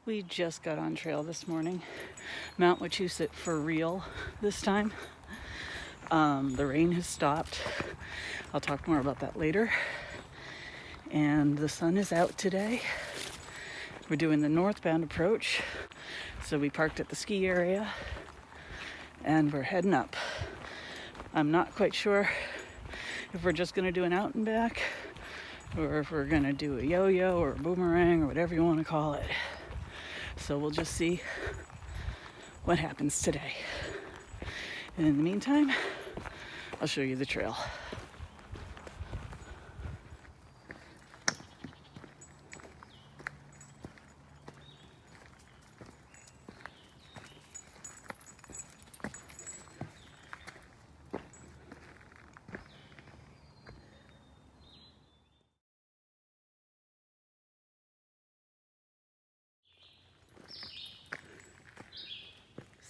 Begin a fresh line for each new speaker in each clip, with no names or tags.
We just got on trail this morning. Mount Wachusett for real this time. The rain has stopped. I'll talk more about that later. And the sun is out today. We're doing the northbound approach. So we parked at the ski area and we're heading up. I'm not quite sure if we're just gonna do an out and back or if we're gonna do a yo-yo or a boomerang or whatever you want to call it. So we'll just see what happens today. And in the meantime, I'll show you the trail.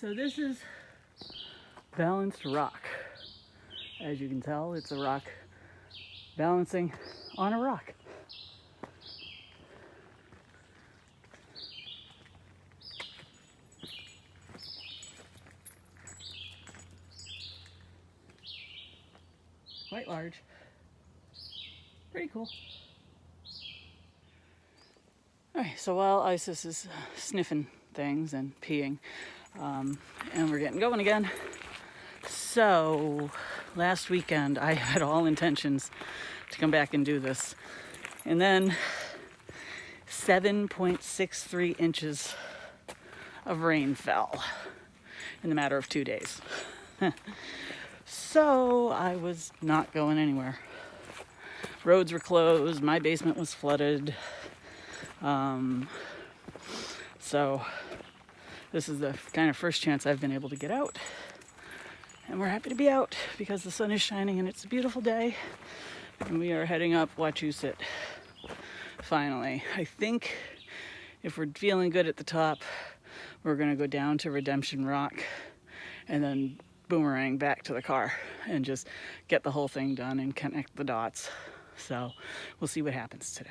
So this is balanced rock. As you can tell, it's a rock balancing on a rock. Quite large. Pretty cool. Alright, so while Isis is sniffing things and peeing, and we're getting going again. So last weekend I had all intentions to come back and do this, and then 7.63 inches of rain fell in the matter of 2 days. So I was not going anywhere. Roads were closed, my basement was flooded. So this is the kind of first chance I've been able to get out. And we're happy to be out because the sun is shining and it's a beautiful day. And we are heading up Wachusett, finally. I think if we're feeling good at the top, we're gonna go down to Redemption Rock and then boomerang back to the car and just get the whole thing done and connect the dots. So we'll see what happens today.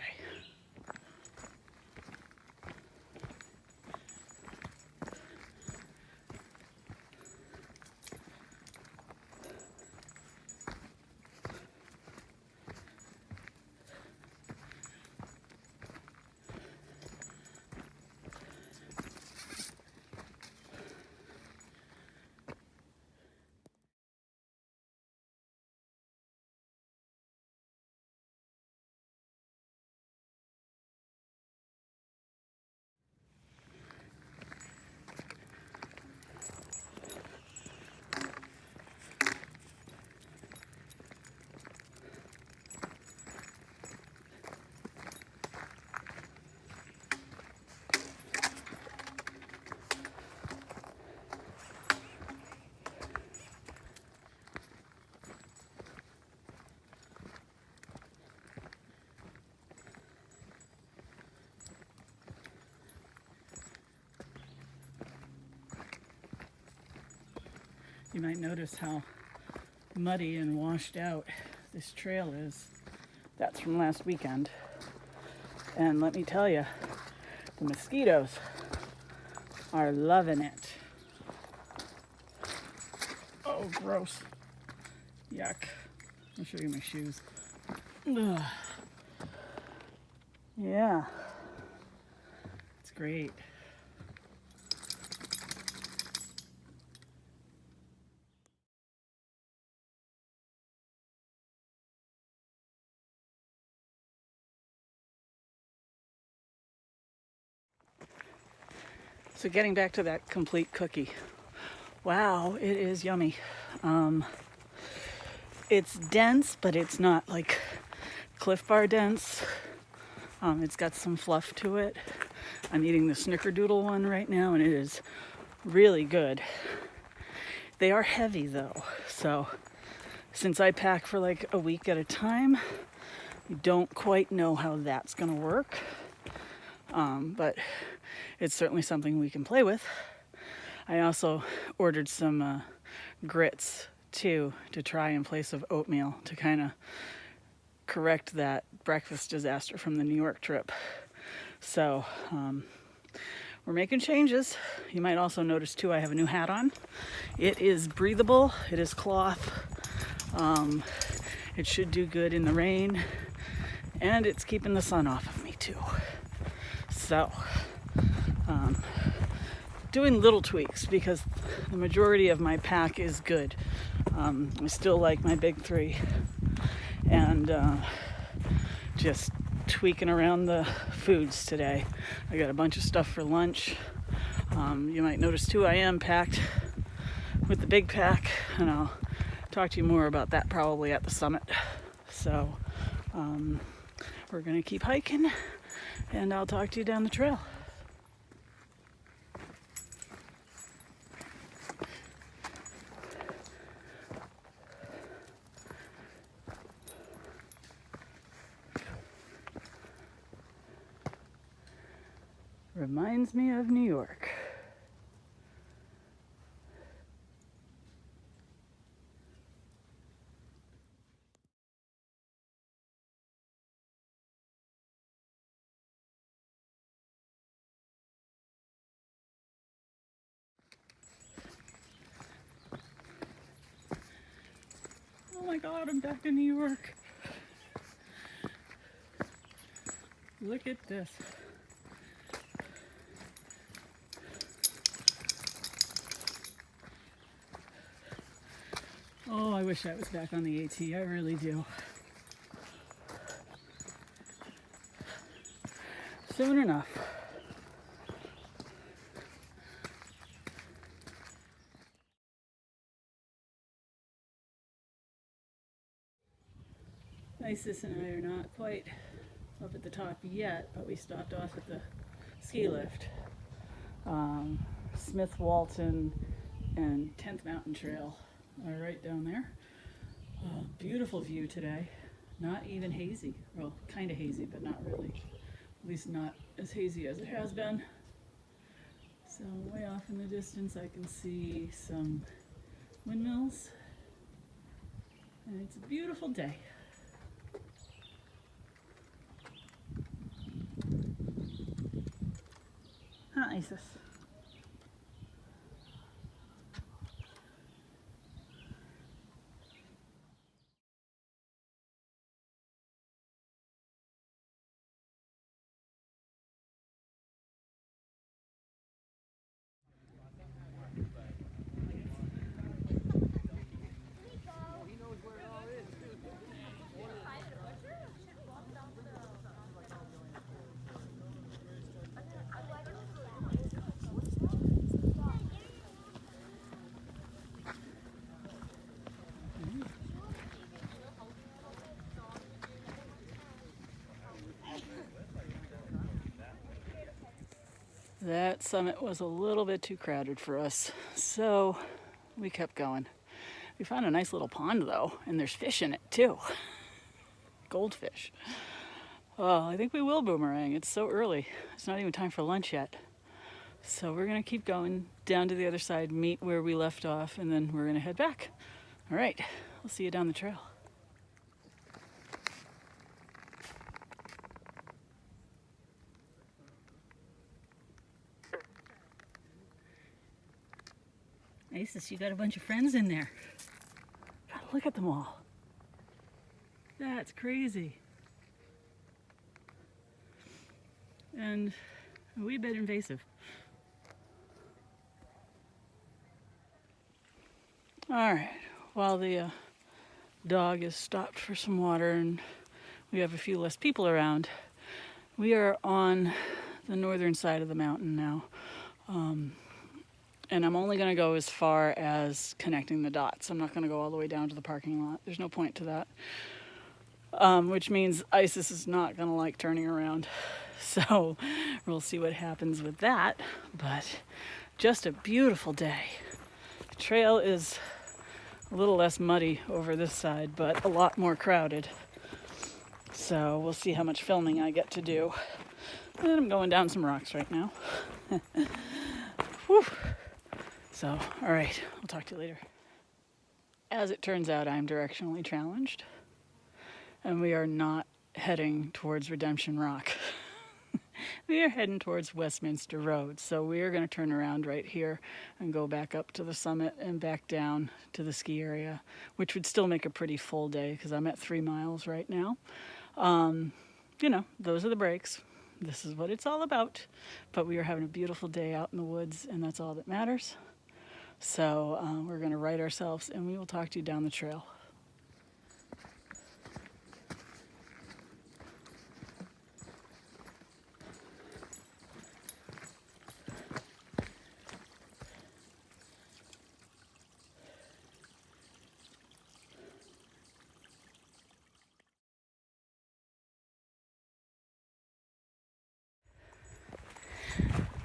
You might notice how muddy and washed out this trail is. That's from last weekend. And let me tell you, the mosquitoes are loving it. Oh, gross. Yuck. I'll show you my shoes. Ugh. Yeah. It's great. So getting back to that complete cookie. Wow, it is yummy. It's dense, but it's not like Cliff Bar dense. It's got some fluff to it. I'm eating the Snickerdoodle one right now, and it is really good. They are heavy though, so since I pack for like a week at a time, I don't quite know how that's gonna work. But it's certainly something we can play with. I also ordered some grits too to try in place of oatmeal to kind of correct that breakfast disaster from the New York trip. So we're making changes. You might also notice too, I have a new hat on. It is breathable, it is cloth. It should do good in the rain, and it's keeping the sun off of me too. So, doing little tweaks because the majority of my pack is good. I still like my big three, and just tweaking around the foods today. I got a bunch of stuff for lunch. You might notice too, I am packed with the big pack, and I'll talk to you more about that probably at the summit. So we're gonna keep hiking, and I'll talk to you down the trail. Reminds me of New York. Oh my God, I'm back in New York. Look at this. Oh, I wish I was back on the AT. I really do. Soon enough. Isis and I are not quite up at the top yet, but we stopped off at the ski lift. Smith Walton and 10th Mountain Trail are right down there. Beautiful view today. Not even hazy. Well, kind of hazy, but not really. At least not as hazy as it has been. So way off in the distance I can see some windmills. And it's a beautiful day. Huh, Isis? That summit was a little bit too crowded for us, so we kept going. We found a nice little pond though, and there's fish in it too. Goldfish. Oh, I think we will boomerang. It's so early. It's not even time for lunch yet. So we're gonna keep going down to the other side, meet where we left off, and then we're gonna head back. All right, we'll see you down the trail. Isis, you got a bunch of friends in there. God, look at them all. That's crazy. And a wee bit invasive. All right, while the dog is stopped for some water and we have a few less people around, we are on the northern side of the mountain now. And I'm only going to go as far as connecting the dots. I'm not going to go all the way down to the parking lot. There's no point to that. Which means Isis is not going to like turning around. So we'll see what happens with that. But just a beautiful day. The trail is a little less muddy over this side, but a lot more crowded. So we'll see how much filming I get to do. And I'm going down some rocks right now. Whew. So, all right, I'll talk to you later. As it turns out, I'm directionally challenged, and we are not heading towards Redemption Rock. We are heading towards Westminster Road, so we are going to turn around right here and go back up to the summit and back down to the ski area, which would still make a pretty full day because I'm at 3 miles right now. You know, those are the breaks. This is what it's all about. But we are having a beautiful day out in the woods, and that's all that matters. So we're going to right ourselves, and we will talk to you down the trail.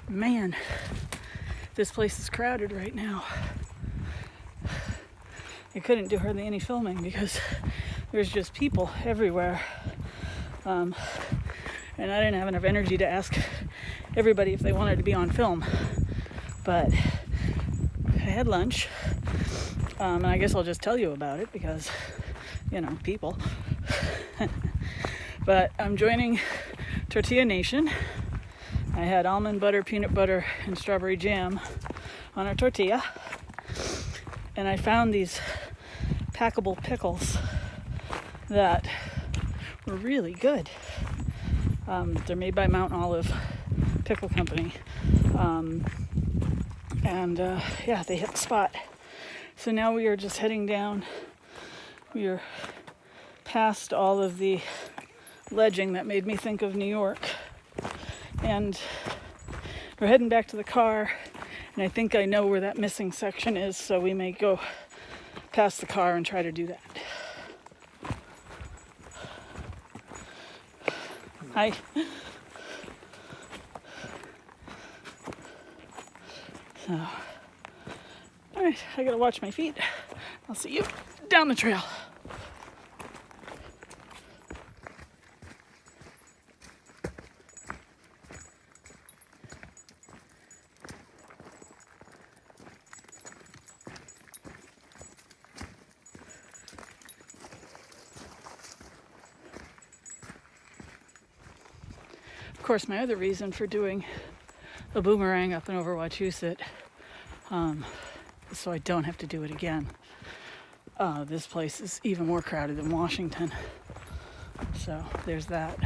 Man, this place is crowded right now. I couldn't do hardly any filming because there's just people everywhere. And I didn't have enough energy to ask everybody if they wanted to be on film. But I had lunch. And I guess I'll just tell you about it because, you know, people. But I'm joining Tortilla Nation. I had almond butter, peanut butter, and strawberry jam on our tortilla. And I found these packable pickles that were really good. They're made by Mount Olive Pickle Company. Yeah, they hit the spot. So now we are just heading down. We are past all of the ledging that made me think of New York. And we're heading back to the car, and I think I know where that missing section is, so we may go past the car and try to do that. Hi. So, all right, I gotta watch my feet. I'll see you down the trail. Of course, my other reason for doing a boomerang up and over Wachusett is so I don't have to do it again. This place is even more crowded than Washington. So there's that.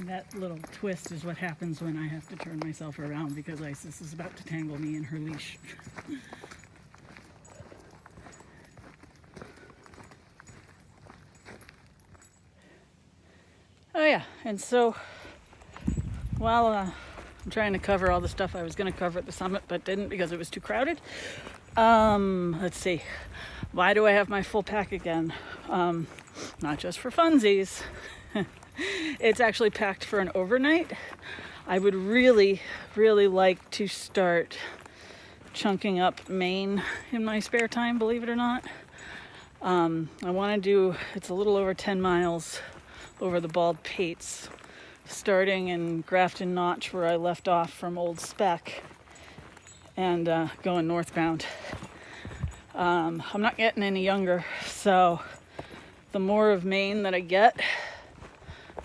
That little twist is what happens when I have to turn myself around because Isis is about to tangle me in her leash. Oh yeah, and so while I'm trying to cover all the stuff I was going to cover at the summit but didn't because it was too crowded, let's see, why do I have my full pack again? Not just for funsies. It's actually packed for an overnight. I would really, really like to start chunking up Maine in my spare time, believe it or not. I want to do, it's a little over 10 miles over the Bald Pates, starting in Grafton Notch where I left off from Old Spec and going northbound. I'm not getting any younger, so the more of Maine that I get,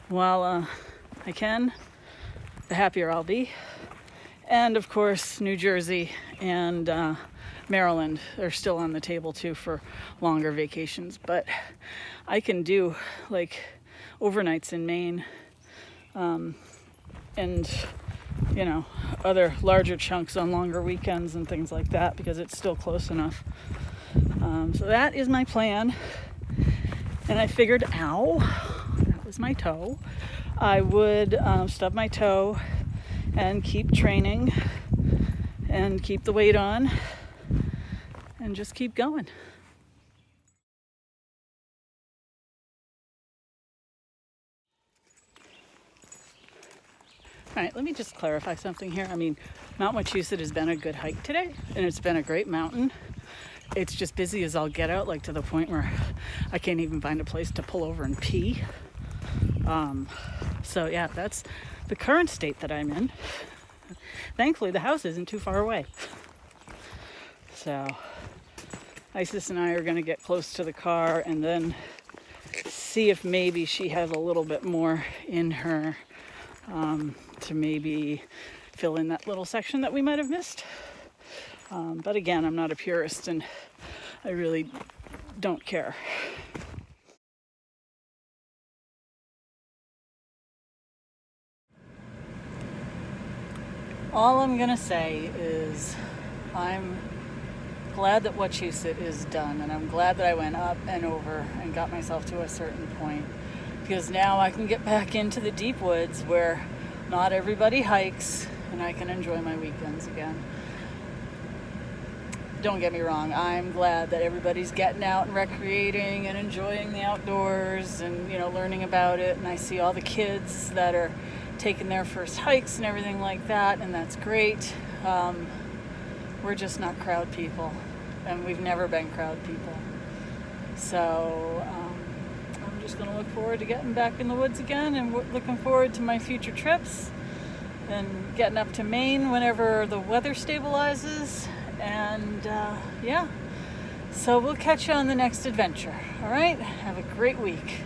while I can, the happier I'll be. And of course, New Jersey and Maryland are still on the table too for longer vacations. But I can do like overnights in Maine and, you know, other larger chunks on longer weekends and things like that because it's still close enough. So that is my plan. And I figured, that was my toe. I would stub my toe and keep training and keep the weight on and just keep going. All right, let me just clarify something here. I mean, Mount Wachusett has been a good hike today, and it's been a great mountain. It's just busy as all get out, like to the point where I can't even find a place to pull over and pee. So yeah, that's the current state that I'm in. Thankfully, the house isn't too far away. So Isis and I are going to get close to the car and then see if maybe she has a little bit more in her to maybe fill in that little section that we might have missed. But again, I'm not a purist and I really don't care. All I'm gonna say is I'm glad that Wachusett is done, and I'm glad that I went up and over and got myself to a certain point, because now I can get back into the deep woods where not everybody hikes and I can enjoy my weekends again. Don't get me wrong, I'm glad that everybody's getting out and recreating and enjoying the outdoors and, you know, learning about it, and I see all the kids that are taking their first hikes and everything like that, and that's great. We're just not crowd people, and we've never been crowd people. So I'm just going to look forward to getting back in the woods again, and looking forward to my future trips and getting up to Maine whenever the weather stabilizes. And yeah, so we'll catch you on the next adventure. All right, have a great week.